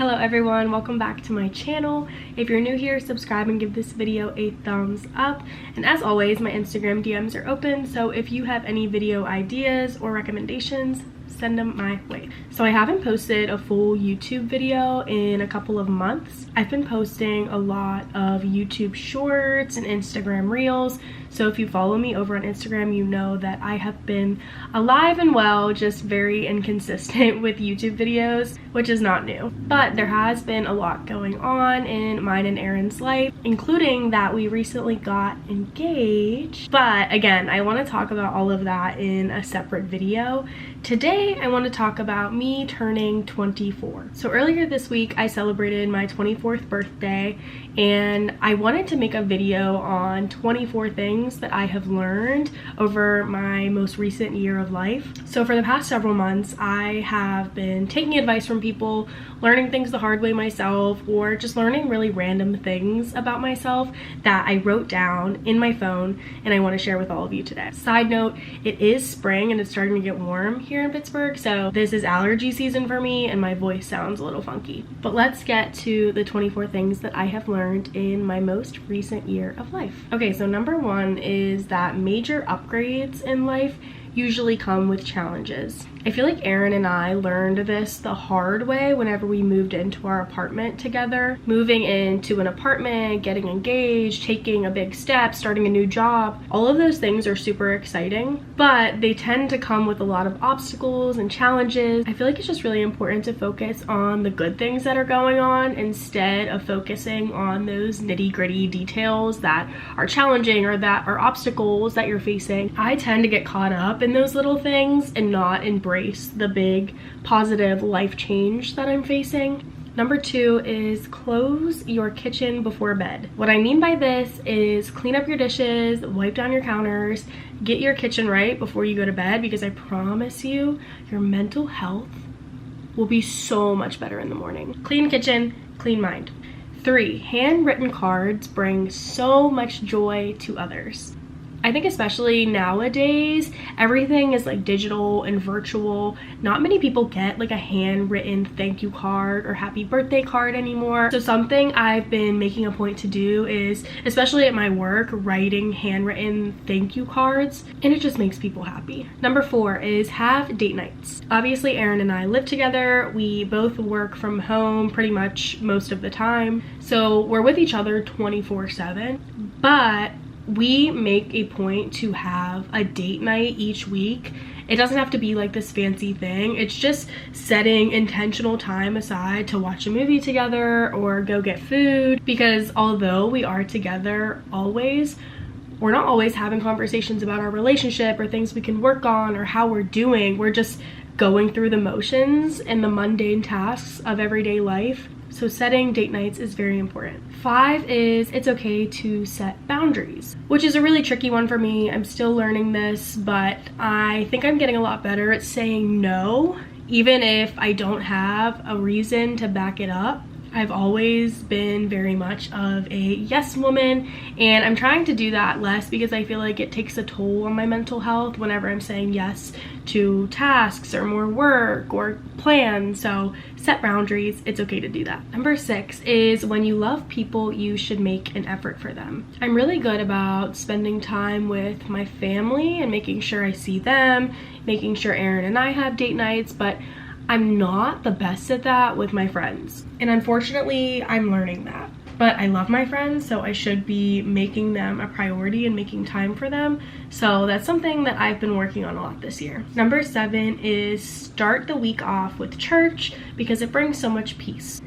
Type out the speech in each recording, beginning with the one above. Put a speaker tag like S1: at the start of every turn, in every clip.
S1: Hello everyone, welcome back to my channel. If you're new here, subscribe and give this video a thumbs up. And as always, my Instagram DMs are open, so if you have any video ideas or recommendations, send them my way. So I haven't posted a full YouTube video in a couple of months. I've been posting a lot of YouTube shorts and Instagram reels. So if you follow me over on Instagram, you know that I have been alive and well, just very inconsistent with YouTube videos, which is not new. But there has been a lot going on in mine and Aaron's life, including that we recently got engaged. But again, I want to talk about all of that in a separate video. Today, I want to talk about me turning 24. So earlier this week, I celebrated my 24th birthday, and I wanted to make a video on 24 things that I have learned over my most recent year of life. So for the past several months, I have been taking advice from people, learning things the hard way myself, or just learning really random things about myself that I wrote down in my phone and I want to share with all of you today. Side note, it is spring and it's starting to get warm here in Pittsburgh, so this is allergy season for me and my voice sounds a little funky. But let's get to the 24 things that I have learned in my most recent year of life. Okay, so number one is that major upgrades in life usually come with challenges. I feel like Aaron and I learned this the hard way whenever we moved into our apartment together. Moving into an apartment, getting engaged, taking a big step, starting a new job, all of those things are super exciting, but they tend to come with a lot of obstacles and challenges. I feel like it's just really important to focus on the good things that are going on instead of focusing on those nitty-gritty details that are challenging or that are obstacles that you're facing. I tend to get caught up in those little things and not embrace the big positive life change that I'm facing. Number two is close your kitchen before bed. What I mean by this is clean up your dishes, wipe down your counters, get your kitchen right before you go to bed, because I promise you, your mental health will be so much better in the morning. Clean kitchen, clean mind. 3, handwritten cards bring so much joy to others. I think especially nowadays, everything is like digital and virtual. Not many people get like a handwritten thank you card or happy birthday card anymore. So something I've been making a point to do is, especially at my work, writing handwritten thank you cards, and it just makes people happy. Number 4 is have date nights. Obviously, Aaron and I live together. We both work from home pretty much most of the time. So we're with each other 24/7, but we make a point to have a date night each week. It doesn't have to be like this fancy thing. It's just setting intentional time aside to watch a movie together or go get food, because although we are together always, we're not always having conversations about our relationship or things we can work on or how we're doing. We're just going through the motions and the mundane tasks of everyday life. So setting date nights is very important. 5 is it's okay to set boundaries, which is a really tricky one for me. I'm still learning this, but I think I'm getting a lot better at saying no, even if I don't have a reason to back it up. I've always been very much of a yes woman, and I'm trying to do that less because I feel like it takes a toll on my mental health whenever I'm saying yes to tasks or more work or plans. So set boundaries, it's okay to do that. Number 6 is when you love people, you should make an effort for them. I'm really good about spending time with my family and making sure I see them, making sure Aaron and I have date nights, but I'm not the best at that with my friends. And unfortunately, I'm learning that. But I love my friends, so I should be making them a priority and making time for them. So that's something that I've been working on a lot this year. Number 7 is start the week off with church, because it brings so much peace.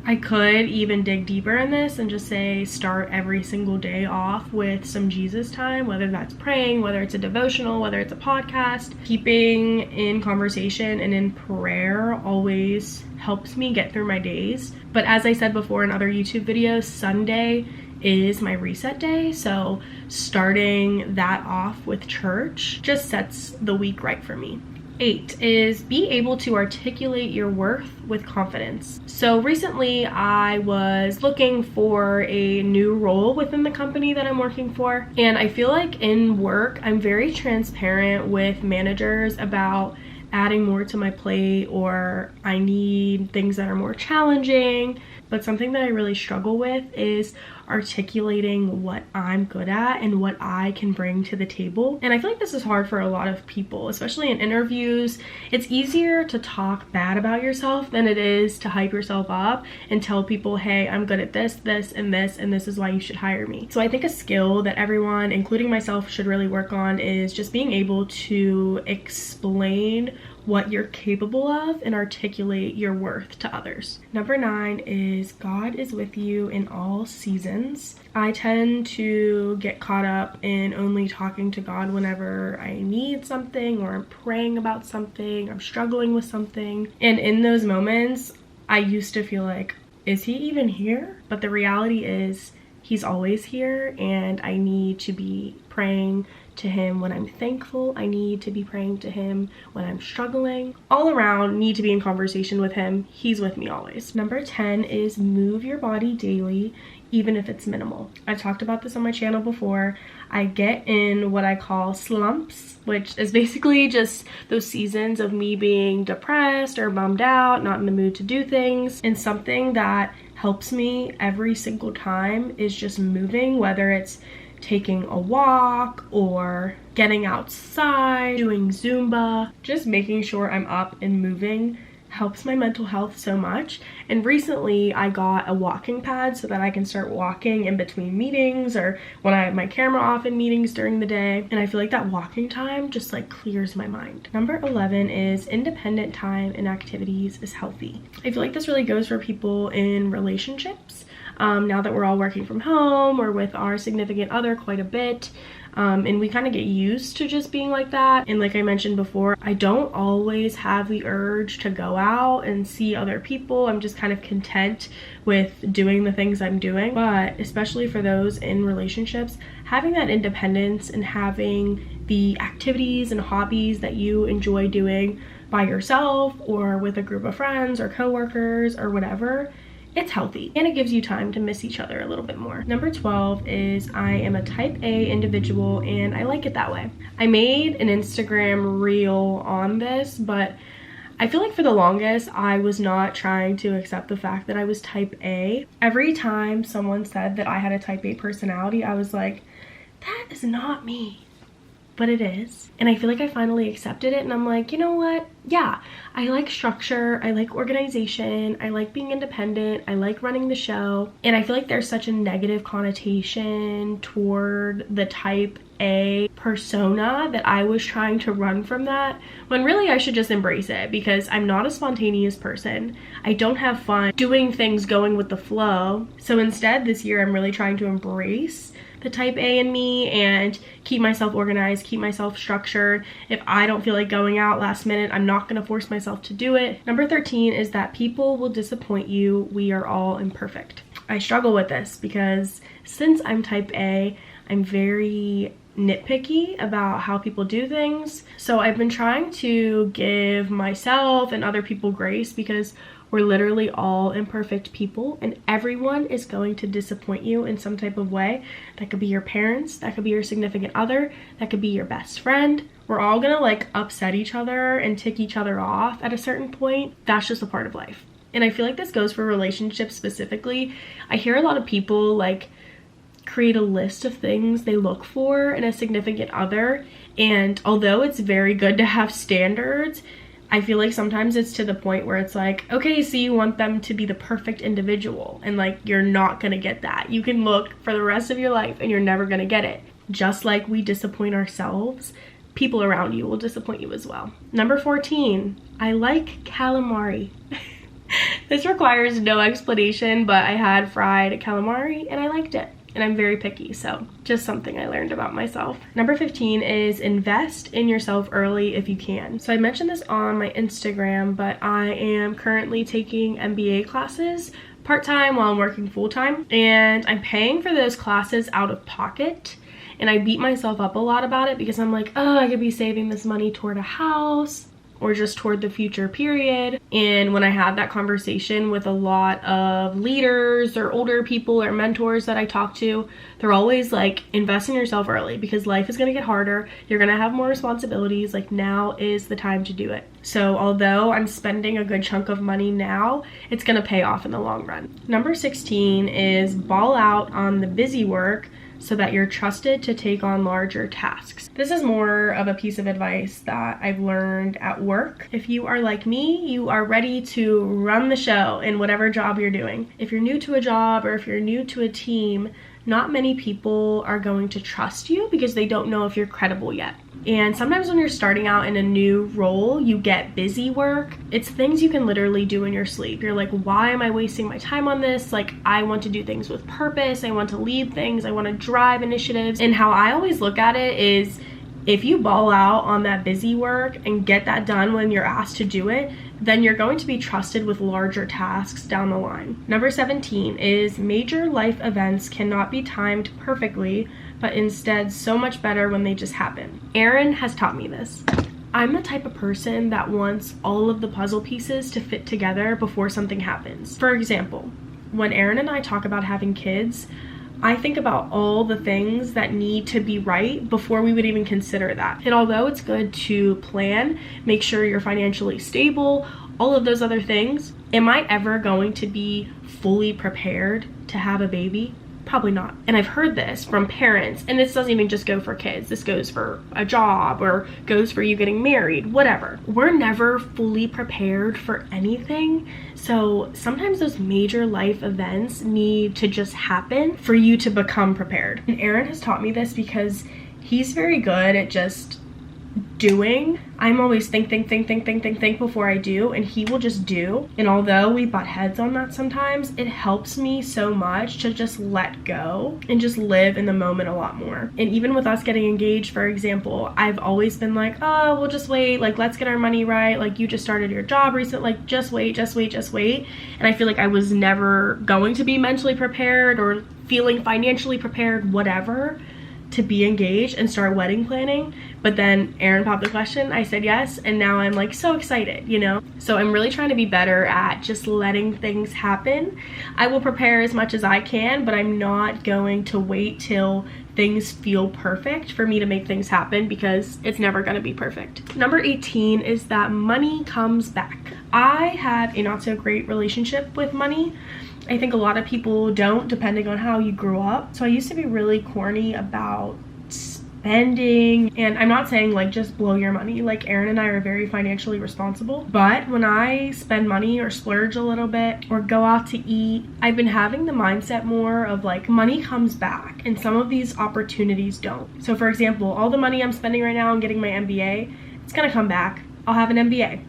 S1: I could even dig deeper in this and just say start every single day off with some Jesus time, whether that's praying, whether it's a devotional, whether it's a podcast. Keeping in conversation and in prayer always helps me get through my days. But as I said before in other YouTube videos, Sunday is my reset day, so starting that off with church just sets the week right for me. 8 is be able to articulate your worth with confidence. So recently I was looking for a new role within the company that I'm working for, and I feel like in work I'm very transparent with managers about adding more to my plate, or I need things that are more challenging. But something that I really struggle with is articulating what I'm good at and what I can bring to the table. And I feel like this is hard for a lot of people, especially in interviews. It's easier to talk bad about yourself than it is to hype yourself up and tell people, hey, I'm good at this, this, and this is why you should hire me. So I think a skill that everyone, including myself, should really work on is just being able to explain what you're capable of and articulate your worth to others. Number 9 is God is with you in all seasons. I tend to get caught up in only talking to God whenever I need something, or I'm praying about something, I'm struggling with something. And in those moments, I used to feel like, is he even here? But the reality is he's always here, and I need to be praying to him when I'm thankful. I need to be praying to him when I'm struggling. All around, need to be in conversation with him. He's with me always. Number 10 is move your body daily, even if it's minimal. I've talked about this on my channel before. I get in what I call slumps, which is basically just those seasons of me being depressed or bummed out, not in the mood to do things. And something that helps me every single time is just moving, whether it's taking a walk or getting outside, doing Zumba. Just making sure I'm up and moving helps my mental health so much. And recently I got a walking pad so that I can start walking in between meetings or when I have my camera off in meetings during the day. And I feel like that walking time just like clears my mind. Number 11 is independent time and activities is healthy. I feel like this really goes for people in relationships. Now that we're all working from home or with our significant other quite a bit, and we kind of get used to just being like that. And like I mentioned before, I don't always have the urge to go out and see other people. I'm just kind of content with doing the things I'm doing. But especially for those in relationships, having that independence and having the activities and hobbies that you enjoy doing by yourself or with a group of friends or coworkers or whatever, it's healthy, and it gives you time to miss each other a little bit more. Number 12 is I am a type A individual, and I like it that way. I made an Instagram reel on this, but I feel like for the longest, I was not trying to accept the fact that I was type A. Every time someone said that I had a type A personality, I was like, that is not me. But it is. And I feel like I finally accepted it, and I'm like, you know what? Yeah, I like structure, I like organization, I like being independent, I like running the show. And I feel like there's such a negative connotation toward the type A persona that I was trying to run from that, when really I should just embrace it, because I'm not a spontaneous person. I don't have fun doing things going with the flow. So instead this year I'm really trying to embrace the type A in me and keep myself organized, keep myself structured. If I don't feel like going out last minute, I'm not gonna force myself to do it. Number 13 is that people will disappoint you. We are all imperfect. I struggle with this because since I'm type A, I'm very nitpicky about how people do things. So I've been trying to give myself and other people grace, because we're literally all imperfect people, and everyone is going to disappoint you in some type of way. That could be your parents, that could be your significant other, that could be your best friend. We're all gonna like upset each other and tick each other off at a certain point. That's just a part of life. And I feel like this goes for relationships specifically. I hear a lot of people like create a list of things they look for in a significant other, and although it's very good to have standards, I feel like sometimes it's to the point where it's like, okay, so you want them to be the perfect individual, and like you're not gonna get that. You can look for the rest of your life and you're never gonna get it. Just like we disappoint ourselves, people around you will disappoint you as well. Number 14, I like calamari. This requires no explanation, but I had fried calamari and I liked it. And I'm very picky, so just something I learned about myself. Number 15 is invest in yourself early if you can. So I mentioned this on my Instagram, but I am currently taking MBA classes part-time while I'm working full-time, and I'm paying for those classes out of pocket. And I beat myself up a lot about it because I'm like, oh, I could be saving this money toward a house. or just toward the future period. And when I have that conversation with a lot of leaders or older people or mentors that I talk to, they're always like, invest in yourself early because life is going to get harder. You're going to have more responsibilities. Like, now is the time to do it. So although I'm spending a good chunk of money now, it's going to pay off in the long run. Number 16 is ball out on the busy work so that you're trusted to take on larger tasks. This is more of a piece of advice that I've learned at work. If you are like me, you are ready to run the show in whatever job you're doing. If you're new to a job or if you're new to a team, not many people are going to trust you because they don't know if you're credible yet. And sometimes when you're starting out in a new role, you get busy work. It's things you can literally do in your sleep. You're like, why am I wasting my time on this? Like, I want to do things with purpose. I want to lead things. I want to drive initiatives. And how I always look at it is, if you ball out on that busy work and get that done when you're asked to do it, then you're going to be trusted with larger tasks down the line. Number 17 is major life events cannot be timed perfectly, but instead so much better when they just happen. Erin has taught me this. I'm the type of person that wants all of the puzzle pieces to fit together before something happens. For example, when Erin and I talk about having kids, I think about all the things that need to be right before we would even consider that. And although it's good to plan, make sure you're financially stable, all of those other things, am I ever going to be fully prepared to have a baby? Probably not. And I've heard this from parents, and this doesn't even just go for kids. This goes for a job or goes for you getting married, whatever. We're never fully prepared for anything. So sometimes those major life events need to just happen for you to become prepared. And Aaron has taught me this because he's very good at just doing. I'm always think before I do, and he will just do. And although we butt heads on that sometimes, it helps me so much to just let go and just live in the moment a lot more. And even with us getting engaged, for example, I've always been like, oh, we'll just wait, like, let's get our money right, like, you just started your job recently, like, just wait. And I feel like I was never going to be mentally prepared or feeling financially prepared, whatever, to be engaged and start wedding planning. But then Aaron popped the question, I said yes, and now I'm like so excited, you know? So I'm really trying to be better at just letting things happen. I will prepare as much as I can, but I'm not going to wait till things feel perfect for me to make things happen, because it's never going to be perfect. Number 18 is that money comes back. I have a not so great relationship with money. I think a lot of people don't, depending on how you grew up. So I used to be really corny about spending, and I'm not saying like just blow your money. Like, Aaron and I are very financially responsible, but when I spend money or splurge a little bit or go out to eat, I've been having the mindset more of like, money comes back, and some of these opportunities don't. So for example, all the money I'm spending right now on getting my MBA, it's gonna come back. I'll have an MBA.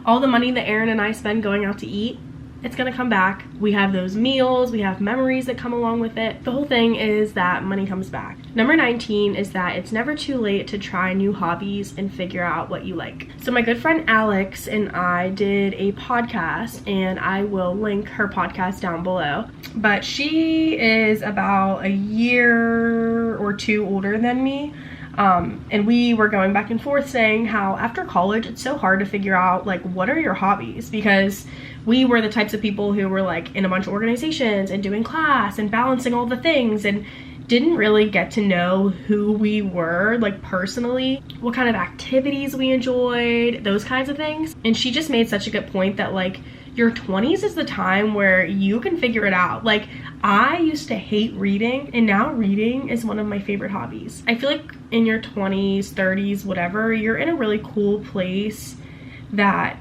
S1: All the money that Aaron and I spend going out to eat, it's gonna come back. We have those meals, we have memories that come along with it. The whole thing is that money comes back. Number 19 is that it's never too late to try new hobbies and figure out what you like. So my good friend Alex and I did a podcast, and I will link her podcast down below. But she is about a year or two older than me. And we were going back and forth saying how after college, it's so hard to figure out like, what are your hobbies? Because we were the types of people who were like in a bunch of organizations and doing class and balancing all the things, and didn't really get to know who we were, like personally, what kind of activities we enjoyed, those kinds of things. And she just made such a good point that like, your 20s is the time where you can figure it out. Like, I used to hate reading, and now reading is one of my favorite hobbies. I feel like in your 20s, 30s, whatever, you're in a really cool place that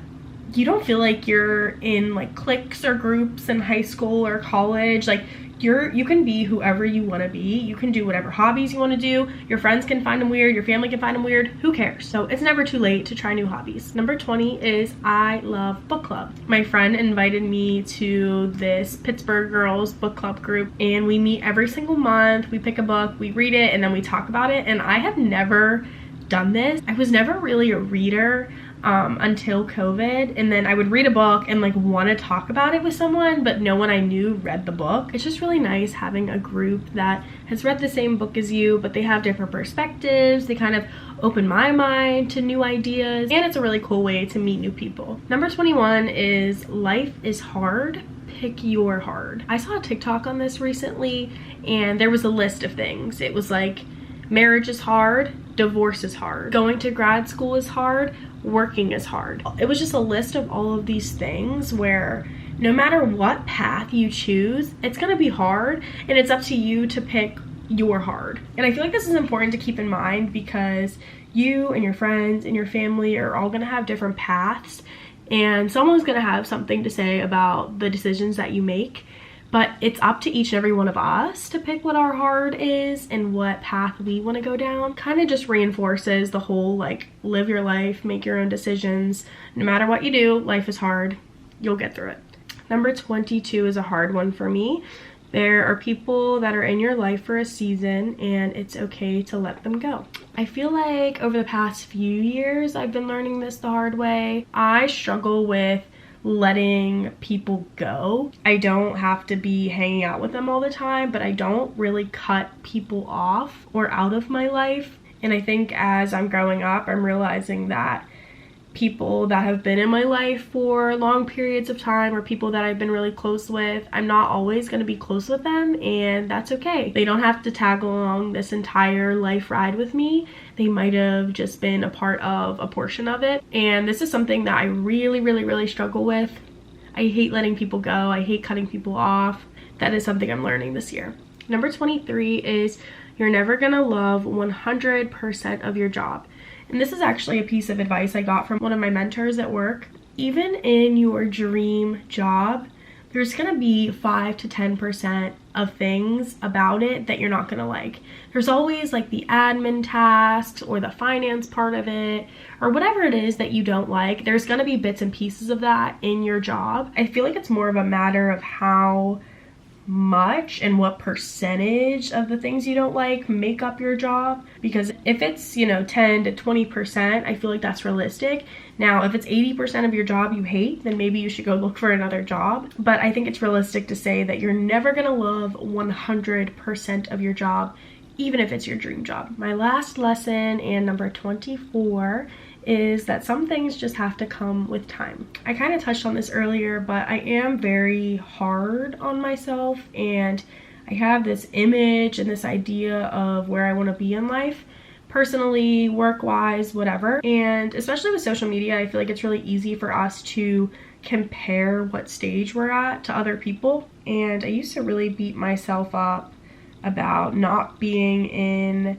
S1: you don't feel like you're in like cliques or groups in high school or college. Like, you can be whoever you want to be. You can do whatever hobbies you want to do. Your friends can find them weird. Your family can find them weird. Who cares? So it's never too late to try new hobbies. Number 20 is I love book club. My friend invited me to this Pittsburgh girls book club group, and we meet every single month. We pick a book, we read it, and then we talk about it. And I have never done this. I was never really a reader. until COVID, and then I would read a book and like want to talk about it with someone, but no one I knew read the book. It's just really nice having a group that has read the same book as you, but they have different perspectives. They kind of open my mind to new ideas, and it's a really cool way to meet new people. Number 21 is life is hard. Pick your hard. I saw a TikTok on this recently, and there was a list of things. It was like, marriage is hard, divorce is hard, going to grad school is hard, working is hard. It was just a list of all of these things where no matter what path you choose, it's gonna be hard, and it's up to you to pick your hard. And I feel like this is important to keep in mind because you and your friends and your family are all gonna have different paths, and someone's gonna have something to say about the decisions that you make. But it's up to each and every one of us to pick what our hard is and what path we want to go down. Kind of just reinforces the whole like live your life, make your own decisions. No matter what you do, life is hard. You'll get through it. Number 22 is a hard one for me. There are people that are in your life for a season, and it's okay to let them go. I feel like over the past few years, I've been learning this the hard way. I struggle with letting people go. I don't have to be hanging out with them all the time, but I don't really cut people off or out of my life. And I think as I'm growing up, I'm realizing that people that have been in my life for long periods of time or people that I've been really close with, I'm not always going to be close with them, and that's okay. They don't have to tag along this entire life ride with me. They might have just been a part of a portion of it, and this is something that I really struggle with. I hate letting people go. I hate cutting people off. That is something I'm learning this year. Number 23 is you're never gonna love 100% of your job. And this is actually a piece of advice I got from one of my mentors at work. Even in your dream job, there's gonna be 5 to 10% of things about it that you're not gonna like. There's always like the admin tasks or the finance part of it or whatever it is that you don't like. There's gonna be bits and pieces of that in your job. I feel like it's more of a matter of how much and what percentage of the things you don't like make up your job, because if it's 10 to 20%, I feel like that's realistic. Now if it's 80% of your job you hate, then maybe you should go look for another job, but I think it's realistic to say that you're never gonna love 100% of your job, even if it's your dream job. My last lesson, and number 24, is that some things just have to come with time. I kind of touched on this earlier, but I am very hard on myself, and I have this image and this idea of where I want to be in life, personally, work-wise, whatever. And especially with social media, I feel like it's really easy for us to compare what stage we're at to other people. And I used to really beat myself up about not being in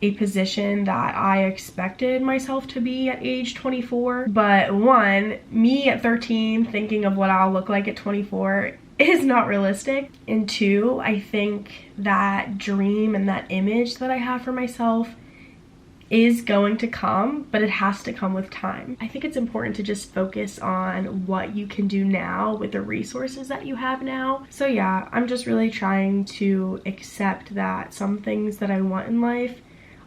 S1: a position that I expected myself to be at age 24. But one, me at 13 thinking of what I'll look like at 24 is not realistic. And two, I think that dream and that image that I have for myself is going to come, but it has to come with time. I think it's important to just focus on what you can do now with the resources that you have now. So yeah, I'm just really trying to accept that some things that I want in life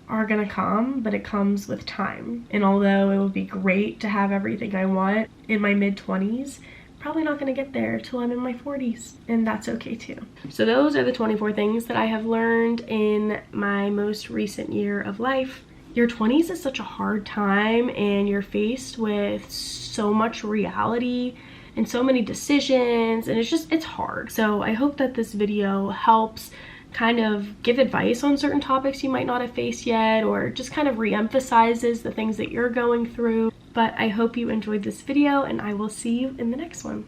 S1: are gonna come, but it comes with time. And although it would be great to have everything I want in my mid-20s, probably not gonna get there till I'm in my 40s, and that's okay too. So those are the 24 things that I have learned in my most recent year of life. Your 20s is such a hard time, and you're faced with so much reality and so many decisions, and it's hard. So I hope that this video helps kind of give advice on certain topics you might not have faced yet, or just kind of re-emphasizes the things that you're going through. But I hope you enjoyed this video, and I will see you in the next one.